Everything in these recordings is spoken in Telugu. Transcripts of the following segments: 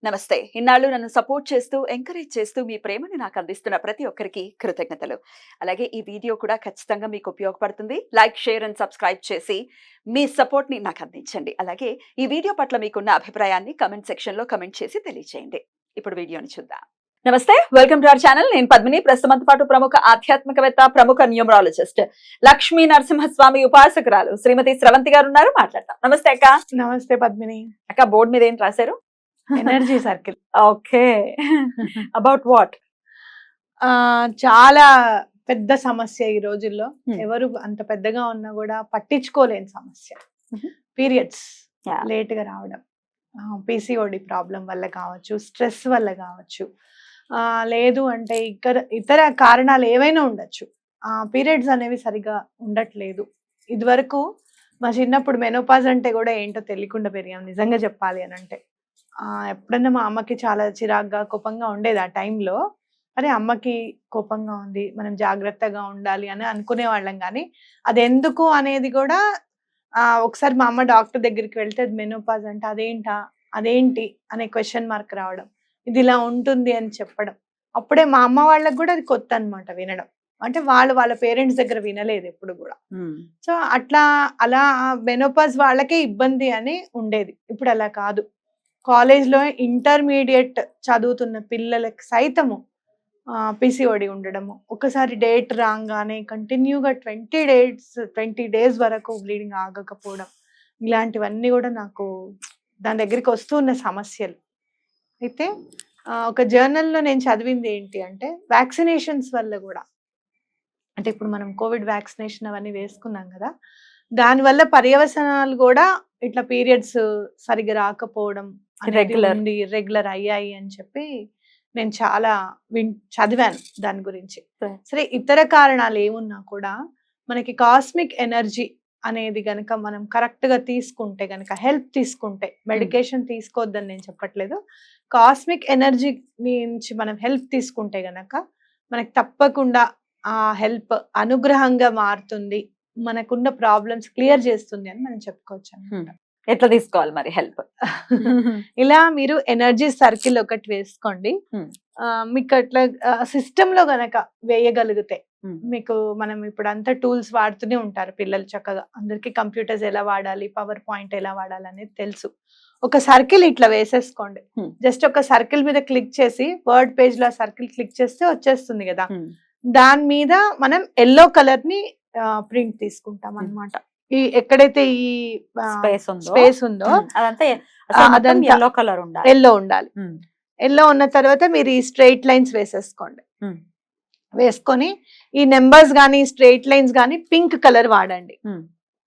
నమస్తే. ఇన్నాళ్ళు నన్ను సపోర్ట్ చేస్తూ, ఎంకరేజ్ చేస్తూ మీ ప్రేమని నాకు అందిస్తున్న ప్రతి ఒక్కరికి కృతజ్ఞతలు. అలాగే ఈ వీడియో కూడా ఖచ్చితంగా మీకు ఉపయోగపడుతుంది. లైక్, షేర్ అండ్ సబ్స్క్రైబ్ చేసి మీ సపోర్ట్‌ని నాకు అందించండి. అలాగే ఈ వీడియో పట్ల మీకున్న అభిప్రాయాన్ని కామెంట్ సెక్షన్‌లో కామెంట్ చేసి తెలియజేయండి. ఇప్పుడు వీడియోని చూద్దాం. నమస్తే, వెల్కమ్ టు అవర్ ఛానల్. నేను పద్మిని. ప్రస్తుతంతో పాటు ప్రముఖ ఆధ్యాత్మికవేత్త, ప్రముఖ న్యూమరాలజిస్ట్, లక్ష్మీ నరసింహస్వామి ఉపాసకురాలు శ్రీమతి స్రవంతి గారు ఉన్నారు. మాట్లాడతాం. నమస్తే అక్క. నమస్తే పద్మిని. అక్క, బోర్డు మీద ఏం రాశారు? Energy circle. Okay. About what? చాలా పెద్ద సమస్య ఈ రోజుల్లో. ఎవరు అంత పెద్దగా ఉన్నా కూడా పట్టించుకోలేని సమస్య. పీరియడ్స్ లేట్ గా రావడం, పిసిఓడి ప్రాబ్లం వల్ల కావచ్చు, స్ట్రెస్ వల్ల కావచ్చు, లేదు అంటే ఇతర కారణాలు ఏవైనా ఉండొచ్చు. పీరియడ్స్ అనేవి సరిగా ఉండట్లేదు. ఇదివరకు మా చిన్నప్పుడు మెనోపాజ్ అంటే కూడా ఏంటో తెలియకుండా పెరిగాం, నిజంగా చెప్పాలి అని అంటే. ఎప్పుడన్నా మా అమ్మకి చాలా చిరాగ్గా, కోపంగా ఉండేది ఆ టైంలో. అరే, అమ్మకి కోపంగా ఉంది, మనం జాగ్రత్తగా ఉండాలి అని అనుకునే వాళ్ళం. కానీ అది ఎందుకు అనేది కూడా ఒకసారి మా అమ్మ డాక్టర్ దగ్గరికి వెళ్తే అది మెనోపాజ్ అంటే అదేంటి అనే క్వశ్చన్ మార్క్ రావడం, ఇది ఇలా ఉంటుంది అని చెప్పడం. అప్పుడే మా అమ్మ వాళ్ళకి కూడా అది కొత్త అనమాట వినడం. అంటే వాళ్ళ పేరెంట్స్ దగ్గర వినలేదు ఎప్పుడు కూడా. సో అలా మెనోపాజ్ వాళ్ళకే ఇబ్బంది అని ఉండేది. ఇప్పుడు అలా కాదు. కాలేజ్లో ఇంటర్మీడియట్ చదువుతున్న పిల్లలకి సైతము పిసిఓడి ఉండడము, ఒకసారి డేట్ రాగానే కంటిన్యూగా 20 days వరకు బ్లీడింగ్ ఆగకపోవడం, ఇలాంటివన్నీ కూడా నాకు దాని దగ్గరికి వస్తున్న సమస్యలు. అయితే ఒక జర్నల్లో నేను చదివింది ఏంటి అంటే, వ్యాక్సినేషన్స్ వల్ల కూడా, అంటే ఇప్పుడు మనం కోవిడ్ వ్యాక్సినేషన్ అవన్నీ వేసుకున్నాం కదా, దానివల్ల పర్యవసనాలు కూడా ఇట్లా పీరియడ్స్ సరిగ్గా రాకపోవడం, ఇర్రెగ్యులర్ అయ్యాయి అని చెప్పి నేను చాలా చదివాను దాని గురించి. సరే, ఇతర కారణాలు ఏమున్నా కూడా మనకి కాస్మిక్ ఎనర్జీ అనేది గనక మనం కరెక్ట్ గా తీసుకుంటే గనక, హెల్ప్ తీసుకుంటే, మెడికేషన్ తీసుకోవద్దని నేను చెప్పట్లేదు, కాస్మిక్ ఎనర్జీ నుంచి మనం హెల్ప్ తీసుకుంటే గనక మనకి తప్పకుండా ఆ హెల్ప్ అనుగ్రహంగా మారుతుంది, మనకున్న ప్రాబ్లమ్స్ క్లియర్ చేస్తుంది అని మనం చెప్పుకోవచ్చు అన్నమాట. ఎట్లా తీసుకోవాలి మరి హెల్ప్? ఇలా మీరు ఎనర్జీ సర్కిల్ ఒకటి వేసుకోండి. మీకు అట్లా సిస్టమ్ లో గనక వేయగలిగితే, మీకు మనం ఇప్పుడు అంతా టూల్స్ వాడుతూనే ఉంటారు పిల్లలు చక్కగా, అందరికి కంప్యూటర్స్ ఎలా వాడాలి, పవర్ పాయింట్ ఎలా వాడాలి అనేది తెలుసు. ఒక సర్కిల్ ఇట్లా వేసేసుకోండి. జస్ట్ ఒక సర్కిల్ మీద క్లిక్ చేసి, వర్డ్ పేజ్ లో సర్కిల్ క్లిక్ చేస్తే వచ్చేస్తుంది కదా. దాని మీద మనం ఎల్లో కలర్ ని ప్రింట్ తీసుకుంటాం అన్నమాట. ఈ ఎక్కడైతే ఈ స్పేస్ ఉందో అదంతా ఎల్లో ఉండాలి. ఎల్లో ఉన్న తర్వాత మీరు ఈ స్ట్రైట్ లైన్స్ వేసేసుకోండి. వేసుకొని ఈ నెంబర్స్ గానీ, స్ట్రైట్ లైన్స్ గానీ పింక్ కలర్ వాడండి.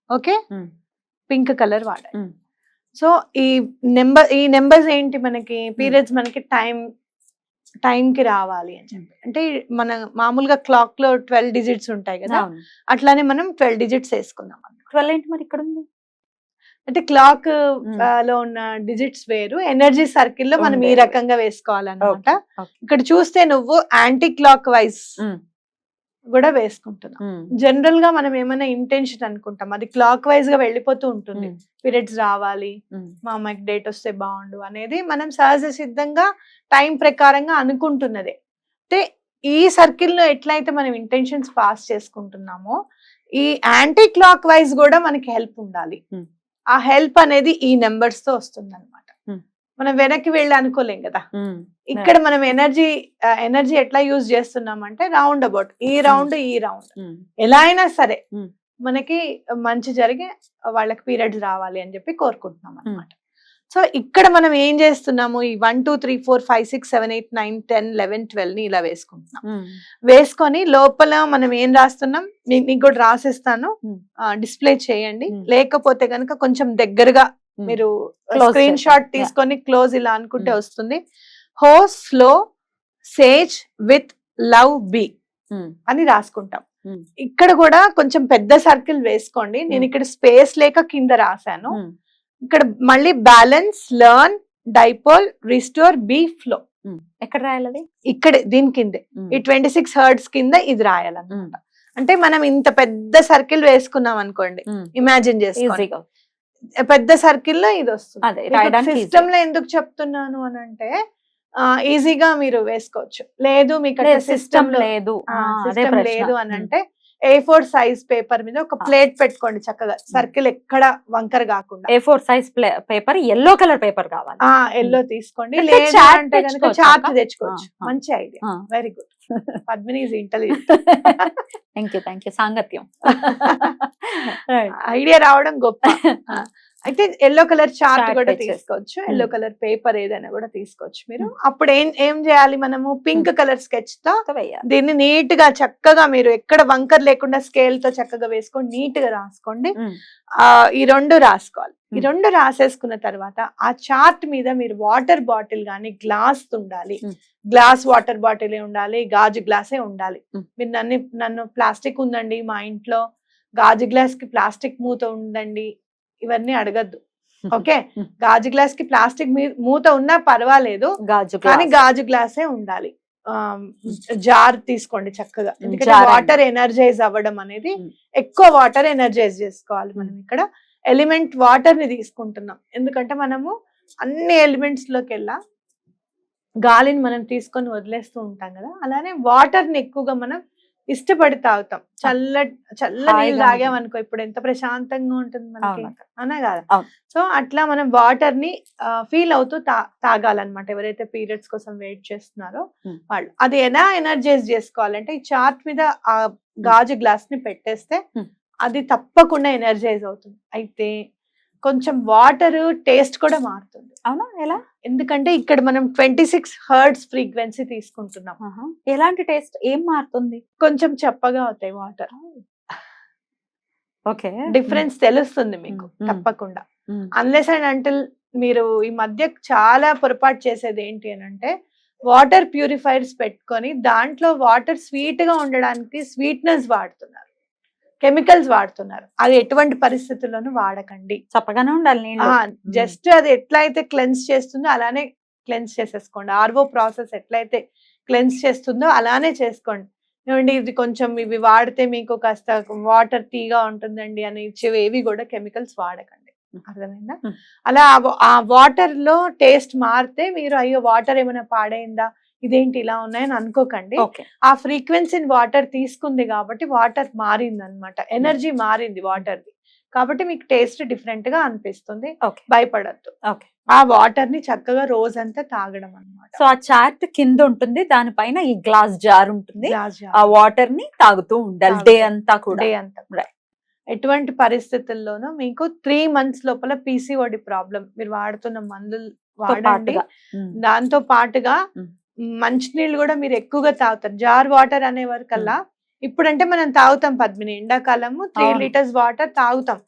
ఓకే, పింక్ కలర్ వాడండి. సో ఈ నెంబర్స్ ఏంటి, మనకి పీరియడ్స్ మనకి టైం కి రావాలి అని చెప్పి. అంటే మన మామూలుగా క్లాక్ లో 12 digits ఉంటాయి కదా, అట్లానే మనం 12 digits వేసుకుందాం. 12 ఏంటి మరి ఇక్కడ ఉంది? అంటే క్లాక్ లో ఉన్న డిజిట్స్ వేరు, ఎనర్జీ సర్కిల్ లో మనం ఈ రకంగా వేసుకోవాలన్నమాట. ఇక్కడ చూస్తే నువ్వు యాంటీ క్లాక్ వైజ్ కూడా వేసుకుంటున్నాం. జనరల్ గా మనం ఏమైనా ఇంటెన్షన్ అనుకుంటాం, అది క్లాక్ వైజ్ గా వెళ్ళిపోతూ ఉంటుంది. పీరియడ్స్ రావాలి, మా అమ్మాయికి డేట్ వస్తే బాగుండు అనేది మనం సహజ సిద్ధంగా టైం ప్రకారంగా అనుకుంటున్నదే. అంటే ఈ సర్కిల్ లో ఎట్లయితే మనం ఇంటెన్షన్స్ పాస్ చేసుకుంటున్నామో, ఈ యాంటీ క్లాక్ వైజ్ కూడా మనకి హెల్ప్ ఉండాలి. ఆ హెల్ప్ అనేది ఈ నెంబర్స్ తో వస్తుంది అనమాట. మనం వెనక్కి వెళ్ళి అనుకోలేం కదా. ఇక్కడ మనం ఎనర్జీ ఎట్లా యూజ్ చేస్తున్నాం అంటే, రౌండ్ అబౌట్ ఈ రౌండ్ ఎలా అయినా సరే మనకి మంచి జరిగి వాళ్ళకి పీరియడ్స్ రావాలి అని చెప్పి కోరుకుంటున్నాం అనమాట. సో ఇక్కడ మనం ఏం చేస్తున్నాము, ఈ 1 2 3 4 5 6 7 8 9 10 11 12 ని ఇలా వేసుకుంటున్నాం. వేసుకొని లోపల మనం ఏం రాస్తున్నాం మీకు కూడా రాసిస్తాను, డిస్ప్లే చేయండి. లేకపోతే కనుక కొంచెం దగ్గరగా మీరు స్క్రీన్ షాట్ తీసుకొని క్లోజ్ ఇలా అనుకుంటే వస్తుంది. హోస్ లో సేజ్ విత్ లవ్ బి అని రాసుకుంటాం. ఇక్కడ కూడా కొంచెం పెద్ద సర్కిల్ వేసుకోండి. నేను ఇక్కడ స్పేస్ లేక కింద రాశాను. ఇక్కడ మళ్ళీ balance, learn, dipole, restore, be, flow. ఎక్కడ రాయాలి? ఇక్కడ దీని కిందే ఈ 26 hertz కింద ఇది రాయాలన్నమాట. అంటే మనం ఇంత పెద్ద సర్కిల్ వేసుకున్నాం అనుకోండి, ఇమాజిన్ చేసుకోండి. పెద్ద సర్కిల్లో ఇది వస్తుంది. అదే రాయడానికి సిస్టమ్ లో ఎందుకు చెప్తున్నాను అని అంటే ఈజీగా మీరు వేసుకోవచ్చు. లేదు మీకు అట్లా సిస్టమ్ సిస్టమ్ లో లేదు అదే సిస్టమ్ ప్రశ్న. లేదు అని అంటే A4 సైజ్ పేపర్ మీద ఒక ప్లేట్ పెట్టుకోండి చక్కగా, సర్కిల్ ఎక్కడ వంకర కాకుండా. A4 size paper, yellow colour paper కావాలి. ఎల్లో తీసుకోండి. అయితే లేదు chart అంటే కనుక తెచ్చుకోవచ్చా చార్ట్ అక్క? తెచ్చుకోవచ్చు. మంచి idea, very good. Padmini is intelligent. Thank you సాంగత్యం. ఐడియా రావడం గొప్ప. అయితే ఎల్లో కలర్ చార్ట్ Chart కూడా తెచ్చేసి. తీసుకోవచ్చు, ఎల్లో కలర్ పేపర్ ఏదైనా కూడా తీసుకోవచ్చు మీరు. అప్పుడు ఏం చేయాలి, మనము పింక్ కలర్ స్కెచ్ తో దీన్ని నీట్ గా చక్కగా మీరు ఎక్కడ వంకర్ లేకుండా స్కేల్ తో చక్కగా వేసుకొని నీట్ గా రాసుకోండి. ఈ రెండు రాసుకోవాలి. ఈ రెండు రాసేసుకున్న తర్వాత ఆ చార్ట్ మీద మీరు వాటర్ బాటిల్ గానీ గ్లాస్ ఉండాలి. గ్లాస్ వాటర్ బాటిల్ ఉండాలి, గాజు గ్లాసే ఉండాలి. మీరు నన్ను ప్లాస్టిక్ ఉందండి మా ఇంట్లో, గాజు గ్లాస్ కి ప్లాస్టిక్ మూత ఉందండి, ఇవన్నీ అడగద్దు. ఓకే, గాజు గ్లాస్ కి ప్లాస్టిక్ మూత ఉన్నా పర్వాలేదు, కానీ గాజు గ్లాసే ఉండాలి. జార్ తీసుకోండి చక్కగా, ఎందుకంటే వాటర్ ఎనర్జైజ్ అవ్వడం అనేది, ఎక్కువ వాటర్ ఎనర్జైజ్ చేసుకోవాలి. మనం ఇక్కడ ఎలిమెంట్ వాటర్ ని తీసుకుంటున్నాం, ఎందుకంటే మనము అన్ని ఎలిమెంట్స్ లోకి వెళ్ళా గాలిని మనం తీసుకొని వదిలేస్తూ ఉంటాం కదా, అలానే వాటర్ ని ఎక్కువగా మనం ఇష్టపడి తాగుతాం. చల్ల నీళ్ళు తాగామనుకో ఇప్పుడు ఎంత ప్రశాంతంగా ఉంటుంది మనకి, అనే కదా. సో అట్లా మనం వాటర్ ని ఫీల్ అవుతూ తాగాలన్నమాట. ఎవరైతే పీరియడ్స్ కోసం వెయిట్ చేస్తున్నారో వాళ్ళు అది ఎలా ఎనర్జైజ్ చేసుకోవాలంటే, ఈ చార్ట్ మీద ఆ గాజు గ్లాస్ ని పెట్టేస్తే అది తప్పకుండా ఎనర్జైజ్ అవుతుంది. అయితే కొంచెం వాటర్ టేస్ట్ కూడా మారుతుంది. అవునా, ఎలా? ఎందుకంటే ఇక్కడ మనం 26 హెర్ట్జ్ ఫ్రీక్వెన్సీ తీసుకుంటున్నాం. ఎలాంటి టేస్ట్, ఏం మారుతుంది? కొంచెం చప్పగా అవుతాయి వాటర్. ఓకే, డిఫరెన్స్ తెలుస్తుంది మీకు తప్పకుండా. అన్లెస్ అండ్ అంటిల్ మీరు ఈ మధ్య చాలా పొరపాటు చేసేది ఏంటి అని అంటే, వాటర్ ప్యూరిఫైర్స్ పెట్టుకొని దాంట్లో వాటర్ స్వీట్ గా ఉండడానికి స్వీట్నెస్ వాడుతున్నారు, కెమికల్స్ వాడుతున్నారు. అది ఎటువంటి పరిస్థితుల్లోనూ వాడకండి. చప్పగానే ఉండాలి. జస్ట్ అది ఎట్లయితే క్లెన్స్ చేస్తుందో అలానే క్లెన్స్ చేసేసుకోండి. ఆర్ఓ ప్రాసెస్ ఎట్లయితే క్లెన్స్ చేస్తుందో అలానే చేసుకోండి. ఏమండి ఇది కొంచెం ఇవి వాడితే మీకు కాస్త వాటర్ టీగా ఉంటుందండి అని ఇచ్చేవి ఏవి కూడా కెమికల్స్ వాడకండి. అర్థమైందా? అలా ఆ వాటర్ లో టేస్ట్ మారితే మీరు అయ్యో వాటర్ ఏమైనా పాడైందా, ఇదేంటి ఇలా ఉన్నాయని అనుకోకండి. ఆ ఫ్రీక్వెన్సీని వాటర్ తీసుకుంది కాబట్టి వాటర్ మారింది అనమాట, ఎనర్జీ మారింది వాటర్ ది, కాబట్టి మీకు టేస్ట్ డిఫరెంట్ గా అనిపిస్తుంది. భయపడద్దు. ఆ వాటర్ ని చక్కగా రోజంతా తాగడం అన్నమాట. సో ఆ చార్ట్ కింద ఉంటుంది, దానిపైన ఈ గ్లాస్ జార్ ఉంటుంది, ఆ వాటర్ ని తాగుతూ ఉండాలి డే అంతా కూడా. డే అంతా ఎటువంటి పరిస్థితుల్లోనూ మీకు 3 months లోపల పీసీఓడి ప్రాబ్లం మీరు వాడుతున్న మందులు వాడండి. దాంతో పాటుగా మంచినీళ్ళు కూడా మీరు ఎక్కువగా తాగుతారు. జార్ వాటర్ అనే వరకల్లా ఇప్పుడంటే మనం తాగుతాం పద్మిని, ఎండాకాలము 3 liters వాటర్ తాగుతాం.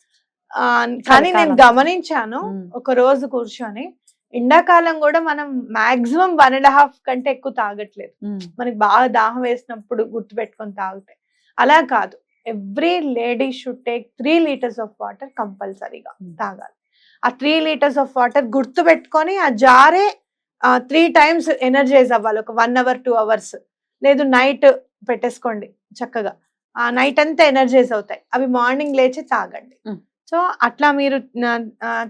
కానీ నేను గమనించాను ఒక రోజు కూర్చొని, ఎండాకాలం కూడా మనం మాక్సిమం 1.5 కంటే ఎక్కువ తాగట్లేదు. మనకి బాగా దాహం వేసినప్పుడు గుర్తు పెట్టుకొని తాగితే. అలా కాదు, every lady should take 3 liters of water కంపల్సరీగా తాగాలి. ఆ 3 liters ఆఫ్ వాటర్ గుర్తు పెట్టుకొని ఆ జారే 3 times ఎనర్జైజ్ అవ్వాలి. ఒక 1 hour 2 hours, లేదు నైట్ పెట్టేసుకోండి చక్కగా, ఆ నైట్ అంతా ఎనర్జైజ్ అవుతాయి. అవి మార్నింగ్ లేచి తాగండి. సో అట్లా మీరు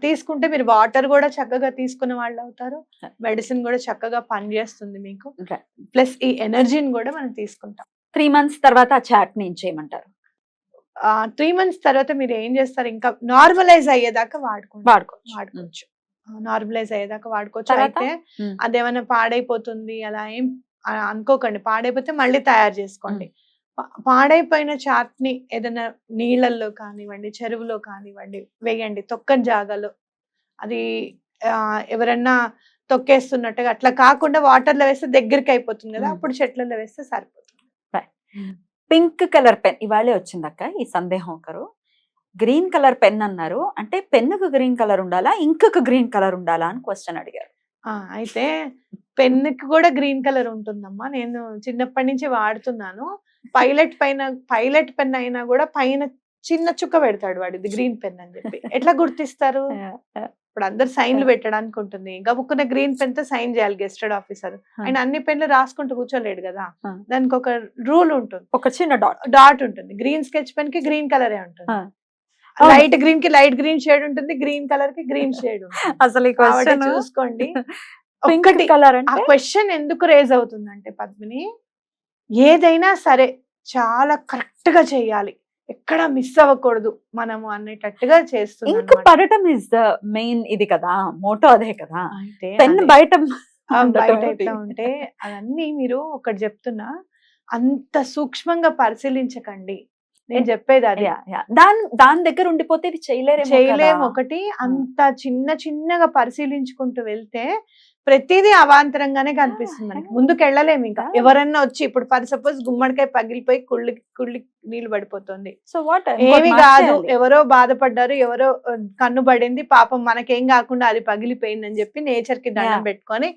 తీసుకుంటే మీరు వాటర్ కూడా చక్కగా తీసుకున్న వాళ్ళు అవుతారు, మెడిసిన్ కూడా చక్కగా పనిచేస్తుంది మీకు, ప్లస్ ఈ ఎనర్జీని కూడా మనం తీసుకుంటాం. 3 months తర్వాత ఆ చాట్ ని ఏం చేయమంటారు? 3 months తర్వాత మీరు ఏం చేస్తారు, ఇంకా నార్మలైజ్ అయ్యేదాకా వాడుకోవచ్చు. నార్మలైజ్ అయ్యేదాకా వాడుకోవచ్చు. అయితే అదేమైనా పాడైపోతుంది అలా ఏం అనుకోకండి. పాడైపోతే మళ్ళీ తయారు చేసుకోండి. పాడైపోయిన చాట్ ని ఏదైనా నీళ్ళల్లో కానివ్వండి, చెరువులో కానివ్వండి వేయండి, తొక్కని జాగాలో. అది ఎవరన్నా తొక్కేస్తున్నట్టుగా అట్లా కాకుండా వాటర్ లో వేస్తే దగ్గరికి అయిపోతుంది కదా, అప్పుడు చెట్లలో వేస్తే సరిపోతుంది. పింక్ కలర్ పెన్ ఇవాళే వచ్చిందక్క ఈ సందేహం. ఒకరు గ్రీన్ కలర్ పెన్ అన్నారు, అంటే పెన్నుకు గ్రీన్ కలర్ ఉండాలా, ఇంకుకు గ్రీన్ కలర్ ఉండాలా అని క్వశ్చన్ అడిగారు. అయితే పెన్నుకి కూడా గ్రీన్ కలర్ ఉంటుందమ్మా. నేను చిన్నప్పటి నుంచి వాడుతున్నాను. పైలట్ పెన్ అయినా కూడా పైన చిన్న చుక్క పెడతాడు వాడు, ఇది గ్రీన్ పెన్ అని చెప్పి. ఎట్లా గుర్తిస్తారు? ఇప్పుడు అందరు సైన్లు పెట్టడానికి ఉంటుంది, గబుక్కున్న గ్రీన్ పెన్ తో సైన్ చేయాలి గెస్టెడ్ ఆఫీసర్. ఆయన అన్ని పెన్లు రాసుకుంటూ కూర్చోలేడు కదా, దానికి ఒక రూల్ ఉంటుంది, ఒక చిన్న డాట్ ఉంటుంది. గ్రీన్ స్కెచ్ పెన్ కి గ్రీన్ కలరే ఉంటుంది. అవును. లైట్ గ్రీన్ కి లైట్ గ్రీన్ షేడ్ ఉంటుంది, గ్రీన్ కలర్ కి గ్రీన్ షేడ్ ఉంటుంది. అసలు ఈ కాబట్టి క్వశ్చన్ చూసుకోండి. పింక్ ఒక్కటి కలర్ ఆ అంటే క్వశ్చన్ ఎందుకు రేజ్ అవుతుందంటే పద్మిని, ఏదైనా సరే చాలా కరెక్ట్ గా చేయాలి, ఎక్కడ మిస్ అవ్వకూడదు మనము అనేటట్టుగా చేస్తుంది ఇంక్ అన్నమాట. పడటం ఇస్ ద మెయిన్ ఇది కదా, మోటో అదే కదా. అయితే పెన్ అదే. బయట ఉండటం బయట ఏంటి? ఎట్లా ఉంటే అవన్నీ మీరు ఒకటి చెప్తున్నా, అంత సూక్ష్మంగా పరిశీలించకండి. నేను చెప్పేది అది. Yeah, yeah. దాని దగ్గర ఉండిపోతే ఇది చేయలేరేమో చేయలేం. కదా. ఒకటి అంత చిన్నగా పరిశీలించుకుంటూ వెళ్తే ప్రతిదీ అవాంతరంగానే కనిపిస్తుంది మనకి. ముందుకెళ్ళలేము ఇంకా. Yeah. ఎవరన్నా వచ్చి ఇప్పుడు ఫర్ సపోజ్ గుమ్మడికాయ పగిలిపోయి కుళ్ళి నీళ్లు పడిపోతుంది. సో వాట్ ఏమి కాదు, ఎవరో బాధపడ్డారు, ఎవరో కన్ను పడింది, పాపం మనకేం కాకుండా అది పగిలిపోయింది అని చెప్పి నేచర్ కి దండం Yeah. పెట్టుకొని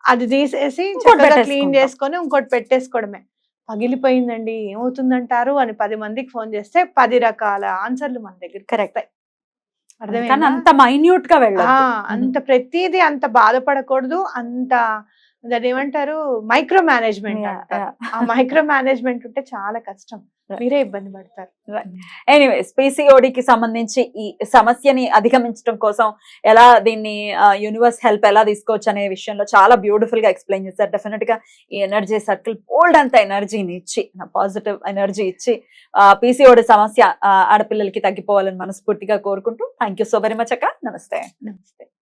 అది తీసేసి ఇంకోటి చక్కగా క్లీన్ పెట్టేసుకుంటాం. చేసుకొని ఇంకోటి పెట్టేసుకోవడమే. పగిలిపోయిందండి ఏమవుతుందంటారు అని 10 మందికి ఫోన్ చేస్తే 10 రకాల ఆన్సర్లు మన దగ్గర కరెక్ట్. కానీ అర్థమైందా? అంత మైన్యూట్ గా ఆ, వెళ్ళదు. అంత ప్రతిదీ అంత బాధపడకూడదు. అంత దాన్ని ఏమంటారు, మైక్రో మేనేజ్మెంట్ అంటారు. ఆ మైక్రో మేనేజ్మెంట్ ఉంటే చాలా కష్టం, మీరే ఇబ్బంది పడతారు. ఎనీవేస్, పీసీఓడికి సంబంధించి ఈ సమస్యని అధిగమించడం కోసం ఎలా దీన్ని యూనివర్స్ హెల్ప్ ఎలా తీసుకోవచ్చు అనే విషయంలో చాలా బ్యూటిఫుల్ గా ఎక్స్ప్లెయిన్ చేశారు. డెఫినెట్ గా ఈ ఎనర్జీ సర్కిల్ బోల్డ్ అంత ఎనర్జీని ఇచ్చి, పాజిటివ్ ఎనర్జీ ఇచ్చి పీసీఓడి సమస్య ఆడపిల్లలకి తగ్గిపోవాలని మనస్ఫూర్తిగా కోరుకుంటూ thank you so very much అక్క. నమస్తే. నమస్తే.